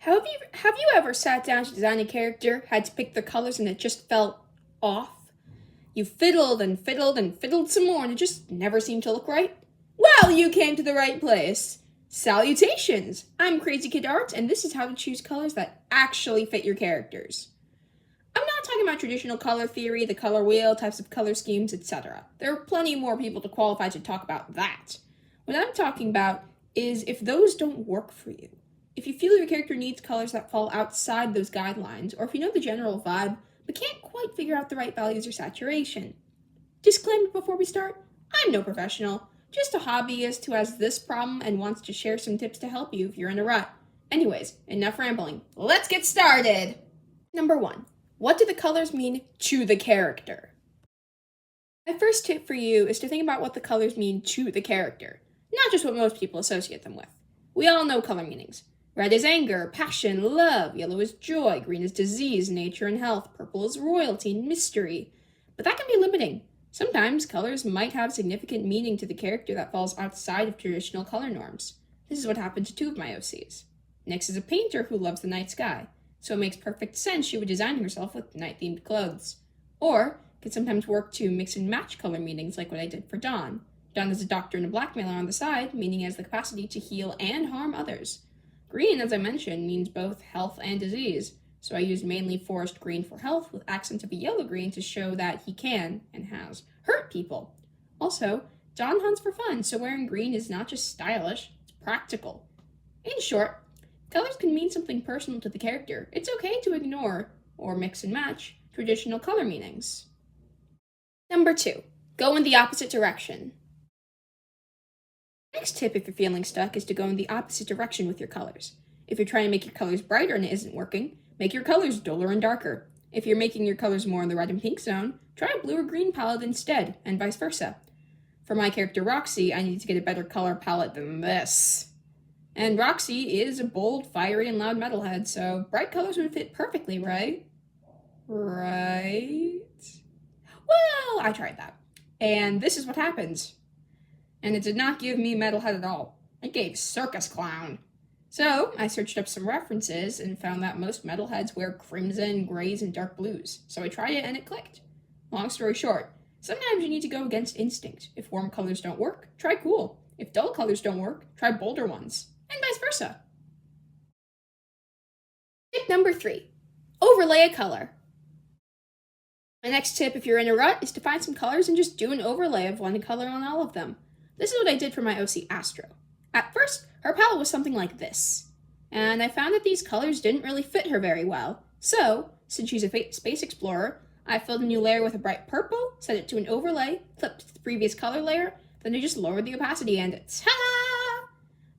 Have you ever sat down to design a character, had to pick the colors, and it just felt off? You fiddled and fiddled and fiddled some more, and it just never seemed to look right? Well, you came to the right place. Salutations! I'm Crazy Kid Art, and this is how to choose colors that actually fit your characters. I'm not talking about traditional color theory, the color wheel, types of color schemes, etc. There are plenty more people to qualify to talk about that. What I'm talking about is if those don't work for you. If you feel your character needs colors that fall outside those guidelines, or if you know the general vibe, but can't quite figure out the right values or saturation. Disclaimer before we start, I'm no professional, just a hobbyist who has this problem and wants to share some tips to help you if you're in a rut. Anyways, enough rambling. Let's get started! Number 1. What do the colors mean to the character? My first tip for you is to think about what the colors mean to the character, not just what most people associate them with. We all know color meanings. Red is anger, passion, love. Yellow is joy. Green is disease, nature, and health. Purple is royalty and mystery. But that can be limiting. Sometimes colors might have significant meaning to the character that falls outside of traditional color norms. This is what happened to two of my OCs. Nyx is a painter who loves the night sky, so it makes perfect sense she would design herself with night-themed clothes. Or it can sometimes work to mix and match color meanings like what I did for Dawn. Dawn is a doctor and a blackmailer on the side, meaning he has the capacity to heal and harm others. Green, as I mentioned, means both health and disease, so I used mainly forest green for health with accents of a yellow-green to show that he can, and has, hurt people. Also, Dawn hunts for fun, so wearing green is not just stylish, it's practical. In short, colors can mean something personal to the character. It's okay to ignore, or mix and match, traditional color meanings. Number 2. Go in the opposite direction. Next tip if you're feeling stuck is to go in the opposite direction with your colors. If you're trying to make your colors brighter and it isn't working, make your colors duller and darker. If you're making your colors more in the red and pink zone, try a blue or green palette instead, and vice versa. For my character Roxy, I need to get a better color palette than this. And Roxy is a bold, fiery, and loud metalhead, so bright colors would fit perfectly, right? Right? Well, I tried that. And this is what happens. And it did not give me metalhead at all. It gave circus clown. So I searched up some references and found that most metalheads wear crimson, grays, and dark blues. So I tried it and it clicked. Long story short, sometimes you need to go against instinct. If warm colors don't work, try cool. If dull colors don't work, try bolder ones. And vice versa. Tip number 3. Overlay a color. My next tip if you're in a rut is to find some colors and just do an overlay of one color on all of them. This is what I did for my OC Astro. At first, her palette was something like this, and I found that these colors didn't really fit her very well. So, since she's a space explorer, I filled a new layer with a bright purple, set it to an overlay, clipped the previous color layer, then I just lowered the opacity and ta-da!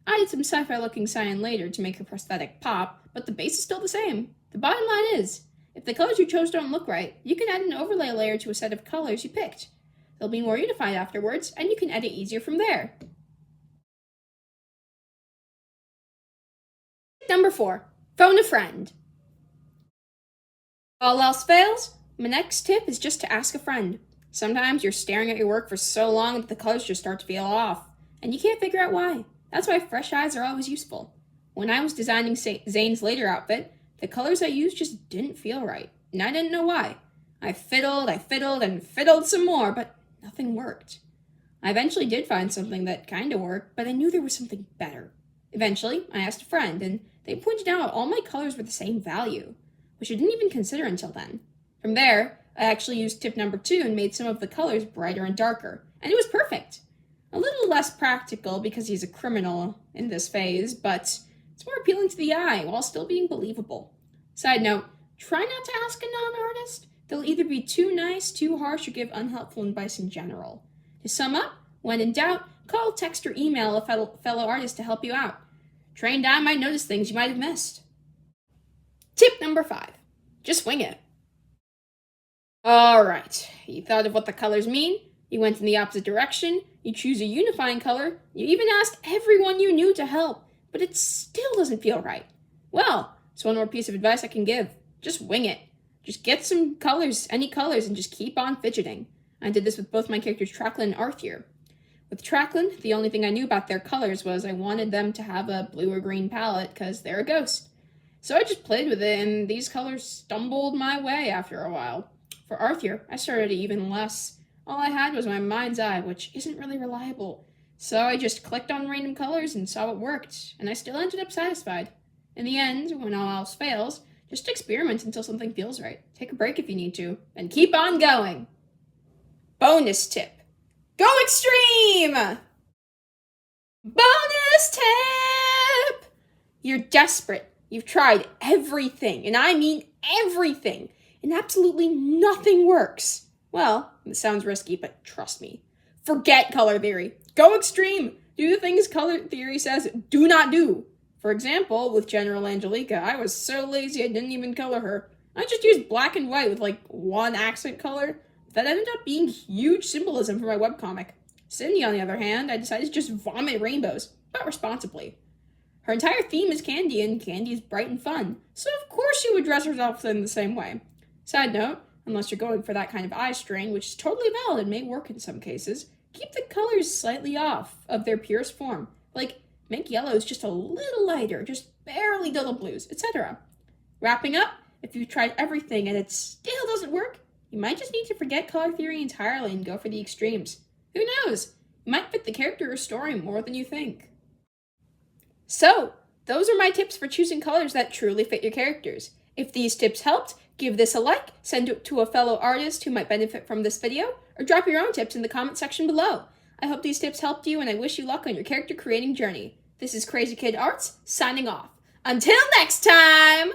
I did some sci-fi looking cyan later to make her prosthetic pop, but the base is still the same. The bottom line is, if the colors you chose don't look right, you can add an overlay layer to a set of colors you picked. They'll be more unified afterwards, and you can edit easier from there. Number 4. Phone a friend. If all else fails, my next tip is just to ask a friend. Sometimes you're staring at your work for so long that the colors just start to feel off, and you can't figure out why. That's why fresh eyes are always useful. When I was designing Zane's later outfit, the colors I used just didn't feel right, and I didn't know why. I fiddled, and fiddled some more, but nothing worked. I eventually did find something that kinda worked, but I knew there was something better. Eventually, I asked a friend, and they pointed out all my colors were the same value, which I didn't even consider until then. From there, I actually used tip number 2 and made some of the colors brighter and darker, and it was perfect. A little less practical because he's a criminal in this phase, but it's more appealing to the eye while still being believable. Side note, try not to ask a non-artist. They'll either be too nice, too harsh, or give unhelpful advice in general. To sum up, when in doubt, call, text, or email a fellow artist to help you out. Trained eye might notice things you might have missed. Tip number 5. Just wing it. Alright, you thought of what the colors mean, you went in the opposite direction, you choose a unifying color, you even asked everyone you knew to help, but it still doesn't feel right. Well, it's one more piece of advice I can give. Just wing it. Just get some colors, any colors, and just keep on fidgeting. I did this with both my characters Tracklin and Arthur. With Tracklin, the only thing I knew about their colors was I wanted them to have a blue or green palette because they're a ghost. So I just played with it, and these colors stumbled my way after a while. For Arthur, I started even less. All I had was my mind's eye, which isn't really reliable. So I just clicked on random colors and saw what worked, and I still ended up satisfied. In the end, when all else fails, just experiment until something feels right. Take a break if you need to, and keep on going. Bonus tip. Go extreme! Bonus tip! You're desperate. You've tried everything, and I mean everything, and absolutely nothing works. Well, it sounds risky, but trust me. Forget color theory. Go extreme. Do the things color theory says do not do. For example, with General Angelica, I was so lazy I didn't even color her. I just used black and white with like one accent color. That ended up being huge symbolism for my webcomic. Cindy, on the other hand, I decided to just vomit rainbows, but responsibly. Her entire theme is candy, and candy is bright and fun, so of course she would dress herself in the same way. Side note, unless you're going for that kind of eye strain, which is totally valid and may work in some cases, keep the colors slightly off of their purest form. Like, make yellows just a little lighter, just barely dull blues, etc. Wrapping up, if you've tried everything and it still doesn't work, you might just need to forget color theory entirely and go for the extremes. Who knows? You might fit the character or story more than you think. So, those are my tips for choosing colors that truly fit your characters. If these tips helped, give this a like, send it to a fellow artist who might benefit from this video, or drop your own tips in the comment section below. I hope these tips helped you, and I wish you luck on your character creating journey. This is Crazy Kid Arts, signing off. Until next time!